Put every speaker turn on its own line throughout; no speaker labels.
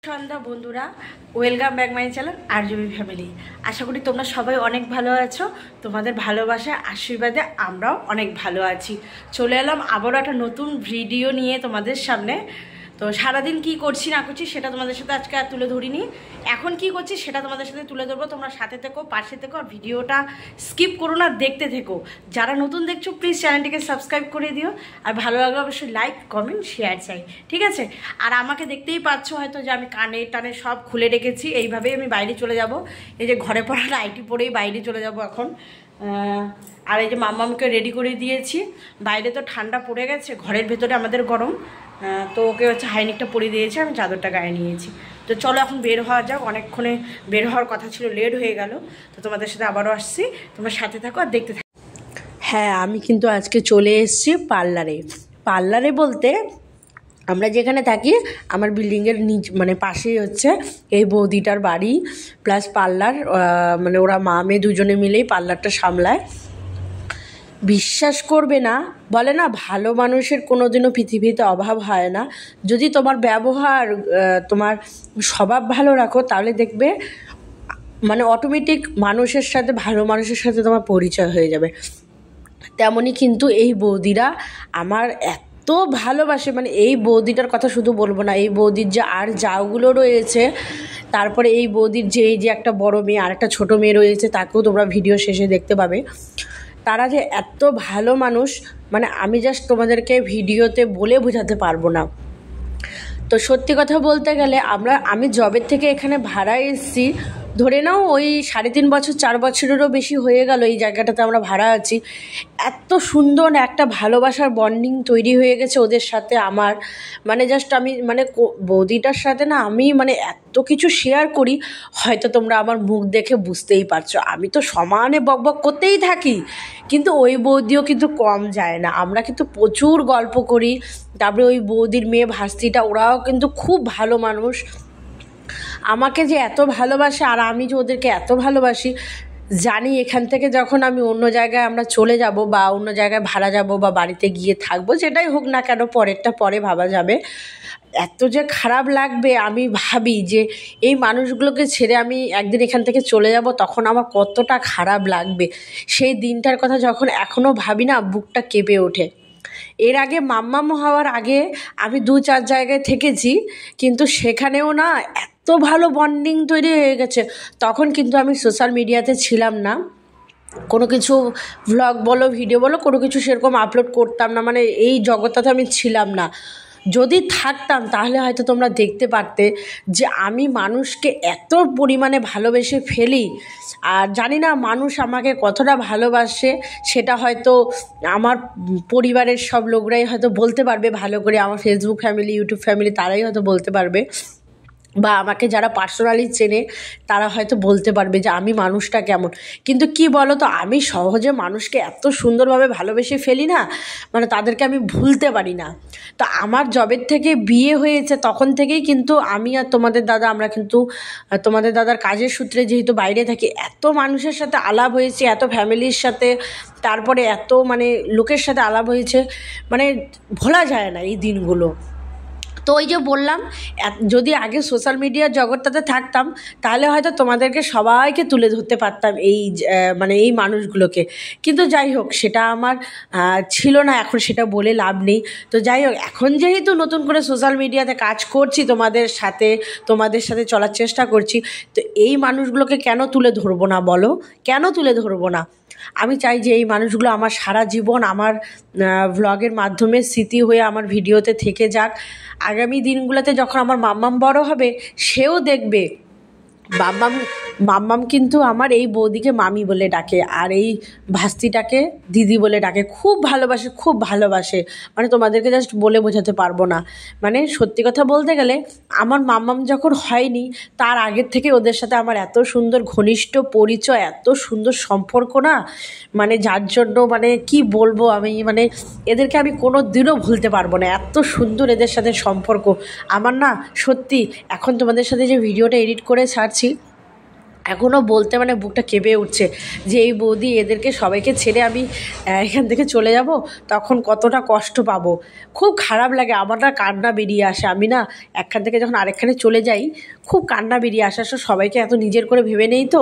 সন্ধ্যা বন্ধুরা, welcome back my channel আরজুবি family. আশা করি তোমরা সবাই অনেক ভালো আছো। তোমাদের ভালোবাসা আশীর্বাদে আমরাও অনেক ভালো আছি। চলে এলাম আবারও একটা নতুন ভিডিও নিয়ে তোমাদের সামনে। তো সারাদিন কি করছি না করছি সেটা তোমাদের সাথে আজকে আর তুলে ধরিনি। এখন কি করছি সেটা তোমাদের সাথে তুলে ধরবো। তোমরা সাথে থেকো, পাশে থেকো, আর ভিডিওটা স্কিপ করো না, দেখতে থেকো। যারা নতুন দেখছো প্লিজ চ্যানেলটিকে সাবস্ক্রাইব করে দিও, আর ভালো লাগলে অবশ্যই লাইক কমেন্ট শেয়ার চাই, ঠিক আছে? আর আমাকে দেখতেই পাচ্ছ হয়তো যে আমি কানে টানে সব খুলে রেখেছি। এইভাবেই আমি বাইরে চলে যাব। এই যে ঘরে পড়া নাইটি পরেই বাইরে চলে যাব এখন। আর এই যে মাম্মামকে রেডি করে দিয়েছি। বাইরে তো ঠান্ডা পড়ে গেছে, ঘরের ভেতরে আমাদের গরম। তো ওকে হচ্ছে হাইনেকটা পরিয়ে দিয়েছি, আমি চাদরটা গায়ে নিয়েছি। তো চলো এখন বের হওয়া যাক, অনেকক্ষণে বের হওয়ার কথা ছিল, লেট হয়ে গেল। তো তোমাদের সাথে আবারও আসছি, তোমরা সাথে থাকো আর দেখতে থাকো। হ্যাঁ, আমি কিন্তু আজকে চলে এসেছি পার্লারে বলতে আমরা যেখানে থাকি আমার বিল্ডিংয়ের মানে পাশেই হচ্ছে এই বৌদিটার বাড়ি প্লাস পার্লার। মানে ওরা মা মেয়ে দুজনে মিলেই পার্লারটা সামলায়। বিশ্বাস করবে না, বলে না ভালো মানুষের কোনো দিনও পৃথিবীতে অভাব হয় না। যদি তোমার ব্যবহার তোমার স্বভাব ভালো রাখো তাহলে দেখবে মানে অটোমেটিক মানুষের সাথে, ভালো মানুষের সাথে তোমার পরিচয় হয়ে যাবে। তেমনই কিন্তু এই বৌদিরা আমার এত ভালোবাসে, মানে এই বৌদিটার কথা শুধু বলবো না, এই বৌদির যে আর যাওগুলো রয়েছে, তারপরে এই বৌদির যে এই যে একটা বড় মেয়ে আর একটা ছোটো মেয়ে রয়েছে, তাকেও তোমরা ভিডিও শেষে দেখতে পাবে। তারা যে এত ভালো মানুষ, মানে আমি জাস্ট তোমাদেরকে ভিডিওতে বলে বোঝাতে পারবো না। তো সত্যি কথা বলতে গেলে আমি জবের থেকে এখানে ভাড়া এসেছি, ধরে নাও ওই 3.5 বছর 4 বছরেরও বেশি হয়ে গেল এই জায়গাটাতে আমরা ভাড়া আছি। এত সুন্দর একটা ভালোবাসার বন্ডিং তৈরি হয়ে গেছে ওদের সাথে আমার, মানে জাস্ট আমি মানে বৌদিটার সাথে না আমি মানে এত কিছু শেয়ার করি, হয়তো তোমরা আমার মুখ দেখে বুঝতেই পারছো। আমি তো সমানে বকবক করতেই থাকি, কিন্তু ওই বৌদিও কিন্তু কম যায় না। আমরা কিন্তু প্রচুর গল্প করি। তারপরে ওই বৌদির মেয়ে ভাস্তিটা, ওরাও কিন্তু খুব ভালো মানুষ। আমাকে যে এত ভালোবাসে আর আমি যে ওদেরকে এত ভালোবাসি, জানি এখান থেকে যখন আমি অন্য জায়গায় আমরা চলে যাব বা অন্য জায়গায় ভাড়া যাব বা বাড়িতে গিয়ে থাকবো, যেটাই হোক না কেন, পরেরটা পরে ভাবা যাবে, এত যে খারাপ লাগবে। আমি ভাবি যে এই মানুষগুলোকে ছেড়ে আমি একদিন এখান থেকে চলে যাব, তখন আমার কতটা খারাপ লাগবে। সেই দিনটার কথা যখন এখনও ভাবি না, বুকটা কেঁপে ওঠে। এর আগে মাম্মাম হওয়ার আগে আমি 2-4 জায়গায় থেকেছি, কিন্তু সেখানেও না এত ভালো বন্ডিং তৈরি হয়ে গেছে। তখন কিন্তু আমি সোশ্যাল মিডিয়াতে ছিলাম না, কোনো কিছু ভ্লগ বলো ভিডিও বলো কোনো কিছু সেরকম আপলোড করতাম না, মানে এই জগৎটাতে আমি ছিলাম না। যদি থাকতাম তাহলে হয়তো তোমরা দেখতে পারতে যে আমি মানুষকে এত পরিমাণে ভালোবেসে ফেলি। আর জানি না মানুষ আমাকে কতটা ভালোবাসে, সেটা হয়তো আমার পরিবারের সব লোকরাই হয়তো বলতে পারবে ভালো করে, আমার ফেসবুক ফ্যামিলি, ইউটিউব ফ্যামিলি, তারাই হয়তো বলতে পারবে, বা আমাকে যারা পার্সোনালি চেনে তারা হয়তো বলতে পারবে যে আমি মানুষটা কেমন। কিন্তু কি বলো তো, আমি সহজে মানুষকে এত সুন্দরভাবে ভালোবেসে ফেলি না, মানে তাদেরকে আমি ভুলতে পারি না। তো আমার জবের থেকে বিয়ে হয়েছে তখন থেকেই কিন্তু আমি আর তোমাদের দাদা, আমরা কিন্তু তোমাদের দাদার কাজের সূত্রে যেহেতু বাইরে থাকি, এত মানুষের সাথে আলাপ হয়েছে, এত ফ্যামিলির সাথে, তারপরে এত মানে লোকের সাথে আলাপ হয়েছে, মানে ভোলা যায় না এই দিনগুলো। তো ওই যে বললাম, যদি আগে সোশ্যাল মিডিয়ার জগৎটাতে থাকতাম তাহলে হয়তো তোমাদেরকে সবাইকে তুলে ধরতে পারতাম এই মানে এই মানুষগুলোকে। কিন্তু যাই হোক, সেটা আমার ছিল না, এখন সেটা বলে লাভ নেই। তো যাই হোক, এখন যেহেতু নতুন করে সোশ্যাল মিডিয়াতে কাজ করছি, তোমাদের সাথে চলার চেষ্টা করছি, তো এই মানুষগুলোকে কেন তুলে ধরবো না বলো? কেন তুলে ধরবো না? আমি চাই যে এই মানুষগুলো আমার সারা জীবন আমার ভ্লগের মাধ্যমে স্মৃতি হয়ে আমার ভিডিওতে থেকে যাক। আগামী দিনগুলোতে যখন আমার মাম্মাম বড় হবে, সেও দেখবে মাম্মাম কিন্তু আমার এই বৌদিকে মামি বলে ডাকে, আর এই ভাস্তিটাকে দিদি বলে ডাকে। খুব ভালোবাসে, মানে তোমাদেরকে জাস্ট বলে বোঝাতে পারবো না। মানে সত্যি কথা বলতে গেলে, আমার মাম্মাম যখন হয়নি তার আগের থেকে ওদের সাথে আমার এত সুন্দর ঘনিষ্ঠ পরিচয়, এত সুন্দর সম্পর্ক না, মানে যার জন্য মানে কি বলবো আমি, মানে এদেরকে আমি কোনো দিনও ভুলতে পারবো না। এত সুন্দর এদের সাথে সম্পর্ক আমার না, সত্যি। এখন তোমাদের সাথে যে ভিডিওটা এডিট করে ছাড়ছি, এখনও বলতে মানে বুকটা কেঁপে উঠছে যে এই বৌদি এদেরকে সবাইকে ছেড়ে আমি এখান থেকে চলে যাব, তখন কতটা কষ্ট পাবো। খুব খারাপ লাগে, আমার না কান্না বেরিয়ে আসে। আমি না একখান থেকে যখন আরেকখানে চলে যাই খুব কান্না বেরিয়ে আসে। আসলে সবাইকে এত নিজের করে ভেবে নেই তো,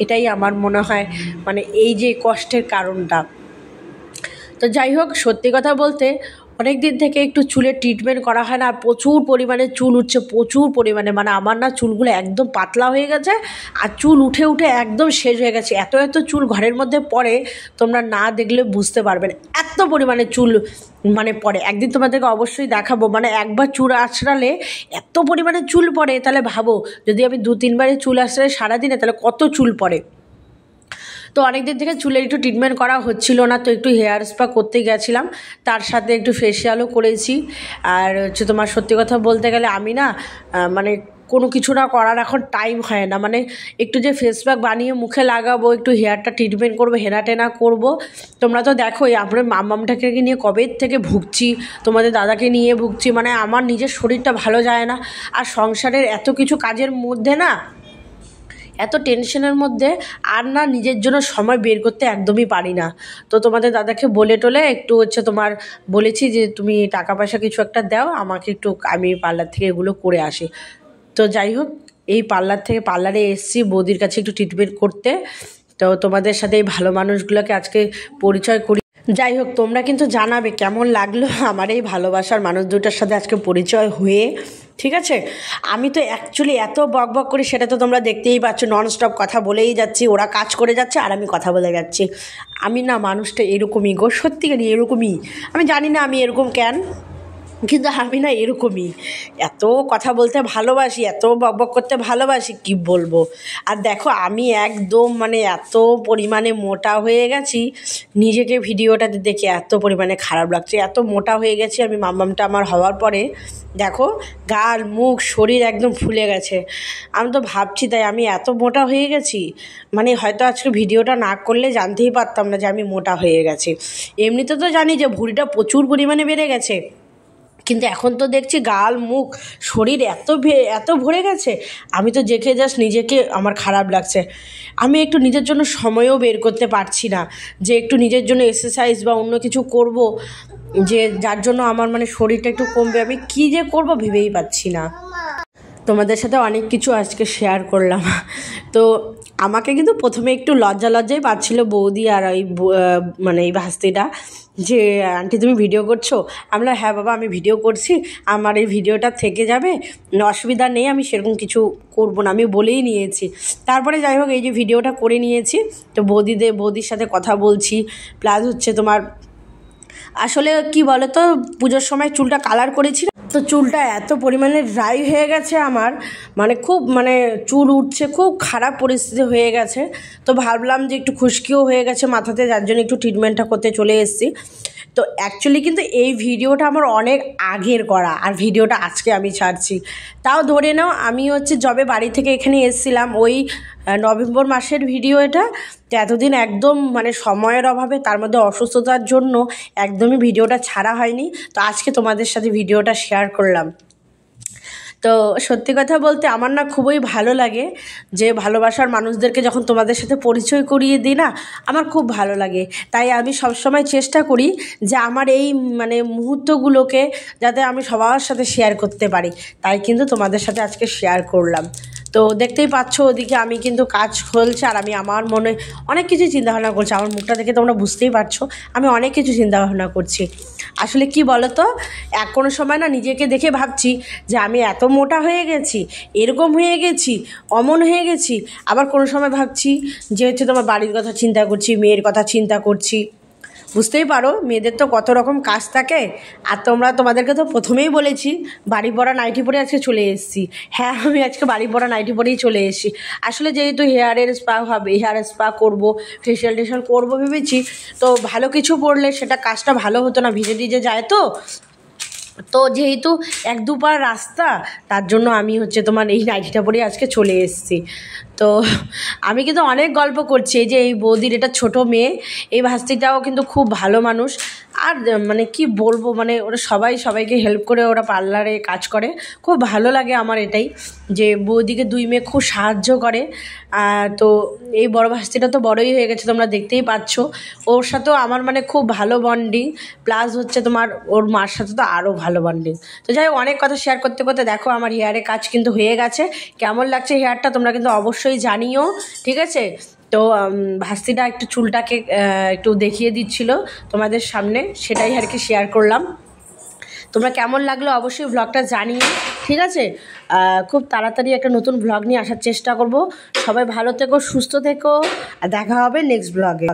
এটাই আমার মনে হয় মানে এই যে কষ্টের কারণটা। তো যাই হোক, সত্যি কথা বলতে অনেক দিন থেকে একটু চুলের ট্রিটমেন্ট করা হয় না, আর প্রচুর পরিমাণে চুল উঠছে, প্রচুর পরিমাণে। মানে আমার না চুলগুলো একদম পাতলা হয়ে গেছে, আর চুল উঠে উঠে একদম শেষ হয়ে গেছে। এত এত চুল ঘরের মধ্যে পড়ে, তোমরা না দেখলে বুঝতে পারবে না এত পরিমাণে চুল মানে পড়ে। একদিন তোমাদেরকে অবশ্যই দেখাবো, মানে একবার চুল আঁচড়ালে এত পরিমাণে চুল পড়ে, তাহলে ভাবো যদি আমি 2-3 বারে চুল আঁচড়াই সারাদিনে, তাহলে কত চুল পড়ে। তো অনেক দিন থেকে চুলের একটু ট্রিটমেন্ট করা হচ্ছিল না, তো একটু হেয়ার স্পা করতে গেছিলাম, তার সাথে একটু ফেসিয়ালও করেছি। আর হচ্ছে তোমার সত্যি কথা বলতে গেলে আমি না মানে কোনো কিছু না করার এখন টাইম হয় না। মানে একটু যে ফেস প্যাক বানিয়ে মুখে লাগাবো, একটু হেয়ারটা ট্রিটমেন্ট করবো, হেনা টেনা করবো। তোমরা তো দেখোই আমরা মাম্মামটাকে নিয়ে কবে থেকে ভুগছি, তোমাদের দাদাকে নিয়ে ভুগছি। মানে আমার নিজের শরীরটা ভালো যায় না, আর সংসারের এত কিছু কাজের মধ্যে না, এত টেনশনের মধ্যে আর না নিজের জন্য সময় বের করতে একদমই পারি না। তো তোমাদের দাদাকে বলে টোলে একটু হচ্ছে তোমার বলেছি যে তুমি টাকা পয়সা কিছু একটা দাও আমাকে, একটু আমি পার্লার থেকে এগুলো করে আসি। তো যাই হোক, এই পার্লারে এসেছি বৌদির কাছে একটু ট্রিটমেন্ট করতে। তো তোমাদের সাথে এই ভালো মানুষগুলোকে আজকে পরিচয় করি। যাই হোক, তোমরা কিন্তু জানাবে কেমন লাগলো আমার এই ভালোবাসার মানুষ দুটার সাথে আজকে পরিচয় হয়ে, ঠিক আছে? আমি তো অ্যাকচুয়ালি এত বক বক করি, সেটা তো তোমরা দেখতেই পাচ্ছ, ননস্টপ কথা বলেই যাচ্ছি, ওরা কাজ করে যাচ্ছে আর আমি কথা বলে যাচ্ছি। আমি না মানুষটা এরকমই গো, সত্যিকারই এরকমই। আমি জানি না আমি এরকম কেন, কিন্তু আমি না এরকমই, এত কথা বলতে ভালোবাসি, এত বকবক করতে ভালোবাসি, কি বলবো। আর দেখো আমি একদম মানে এত পরিমাণে মোটা হয়ে গেছি, নিজেকে ভিডিওটাতে দেখে এত পরিমাণে খারাপ লাগছে, এত মোটা হয়ে গেছি আমি। মাম্মামটা আমার হওয়ার পরে দেখো গাল মুখ শরীর একদম ফুলে গেছে। আমি তো ভাবছি তাই আমি এত মোটা হয়ে গেছি, মানে হয়তো আজকে ভিডিওটা না করলে জানতেই পারতাম না যে আমি মোটা হয়ে গেছি। এমনিতে তো জানি যে ভুঁড়িটা প্রচুর পরিমাণে বেড়ে গেছে, কিন্তু এখন তো দেখছি গাল মুখ শরীর এত ভরে গেছে, আমি তো দেখে জাস্ট নিজেকে আমার খারাপ লাগছে। আমি একটু নিজের জন্য সময়ও বের করতে পারছি না, যে একটু নিজের জন্য এক্সারসাইজ বা অন্য কিছু করব, যে যার জন্য আমার মানে শরীরটা একটু কমবে। আমি কী যে করব ভেবেই পাচ্ছি না। তোমাদের সাথে অনেক কিছু আজকে শেয়ার করলাম। তো আমাকে কিন্তু প্রথমে একটু লজ্জাই পাচ্ছিল বৌদি আর ওই মানে এই ভাস্তিটা, যে আন্টি তুমি ভিডিও করছো। আমরা হ্যাঁ বাবা আমি ভিডিও করছি, আমার এই ভিডিওটা থেকে যাবে, অসুবিধা নেই, আমি সেরকম কিছু করবো না, আমি বলেই নিয়েছি। তারপরে যাই হোক এই যে ভিডিওটা করে নিয়েছি, তো বৌদির সাথে কথা বলছি, প্লাস হচ্ছে তোমার আসলে কি বলো তো, পুজোর সময় চুলটা কালার করেছি, তো চুলটা এত পরিমাণে ড্রাই হয়ে গেছে আমার, মানে খুব মানে চুল উঠছে, খুব খারাপ পরিস্থিতি হয়ে গেছে। তো ভাবলাম যে একটু খুশকিও হয়ে গেছে মাথাতে, যার জন্য একটু ট্রিটমেন্টটা করতে চলে এসেছি। তো অ্যাকচুয়ালি কিন্তু এই ভিডিওটা আমার অনেক আগের করা, আর ভিডিওটা আজকে আমি ছাড়ছি। তাও ধরে নাও আমি হচ্ছে যবে বাড়ি থেকে এখানে এসেছিলাম ওই নভেম্বর মাসের ভিডিও এটা। তো এতদিন একদম মানে সময়ের অভাবে, তার মধ্যে অসুস্থতার জন্য একদমই ভিডিওটা ছাড়া হয়নি। তো আজকে তোমাদের সাথে ভিডিওটা শেয়ার করলাম। তো সত্যি কথা বলতে আমার না খুবই ভালো লাগে যে ভালোবাসার মানুষদেরকে যখন তোমাদের সাথে পরিচয় করিয়ে দিই না, আমার খুব ভালো লাগে। তাই আমি সবসময় চেষ্টা করি যে আমার এই মানে মুহূর্তগুলোকে যাতে আমি সবার সাথে শেয়ার করতে পারি, তাই কিন্তু তোমাদের সাথে আজকে শেয়ার করলাম। তো দেখতেই পাচ্ছ ওদিকে আমি কিন্তু কাজ চলছে, আর আমি আমার মনে অনেক কিছু চিন্তাভাবনা করছি। আমার মুখটা দেখে তোমরা বুঝতেই পারছো আমি অনেক কিছু চিন্তাভাবনা করছি। আসলে কি বলো তো, কোনো সময় না নিজেকে দেখে ভাবছি যে আমি এত মোটা হয়ে গেছি, এরকম হয়ে গেছি, অমন হয়ে গেছি। আবার কোনো সময় ভাবছি যে হচ্ছে তোমার বাড়ির কথা চিন্তা করছি, মেয়ের কথা চিন্তা করছি। বুঝতেই পারো মেয়েদের তো কত রকম কাজ থাকে। আর তোমাদেরকে তো প্রথমেই বলেছি বাড়ি পরা নাইটি পরে আজকে চলে এসেছি। হ্যাঁ আমি আজকে বাড়ি পরা নাইটি পরেই চলে এসেছি। আসলে যেহেতু হেয়ার স্পা করবো, ফেশিয়াল টেশিয়াল করবো ভেবেছি, তো ভালো কিছু পরলে সেটা কাজটা ভালো হতো না, ভিজে যায়। তো যেহেতু 1-2 পা রাস্তা, তার জন্য আমি হচ্ছে তোমার এই নাইটিটা পরে আজকে চলে এসেছি। তো আমি কিন্তু অনেক গল্প করছি, এই যে এই বৌদির এটা ছোট মেয়ে, এই ভাস্তিটাও কিন্তু খুব ভালো মানুষ। আর মানে কি বলবো, মানে ওরা সবাইকে হেল্প করে, ওরা পার্লারে কাজ করে, খুব ভালো লাগে আমার এটাই। যে বৌদিকে দুই মেয়ে খুব সাহায্য করে। তো এই বড় ভাস্তিটা তো বড়ই হয়ে গেছে, তোমরা দেখতেই পাচ্ছ। ওর সাথেও আমার মানে খুব ভালো বন্ডিং, প্লাস হচ্ছে তোমার ওর মার সাথে তো আরও ভালো বন্ডিং। তো যাই হোক, অনেক কথা শেয়ার করতে করতে দেখো আমার হেয়ারে কাজ কিন্তু হয়ে গেছে। কেমন লাগছে হেয়ারটা তোমরা কিন্তু অবশ্যই জানিও, ঠিক আছে? তো ভাস্তিটা একটু চুলটাকে একটু দেখিয়ে দিচ্ছিল তোমাদের সামনে, সেটাই আর কি শেয়ার করলাম। তোমরা কেমন লাগলো অবশ্যই ভ্লগটা জানিয়ে, ঠিক আছে? খুব তাড়াতাড়ি একটা নতুন ভ্লগ নিয়ে আসার চেষ্টা করব। সবাই ভালো থেকো, সুস্থ থেকো, আর দেখা হবে নেক্সট ভ্লগে।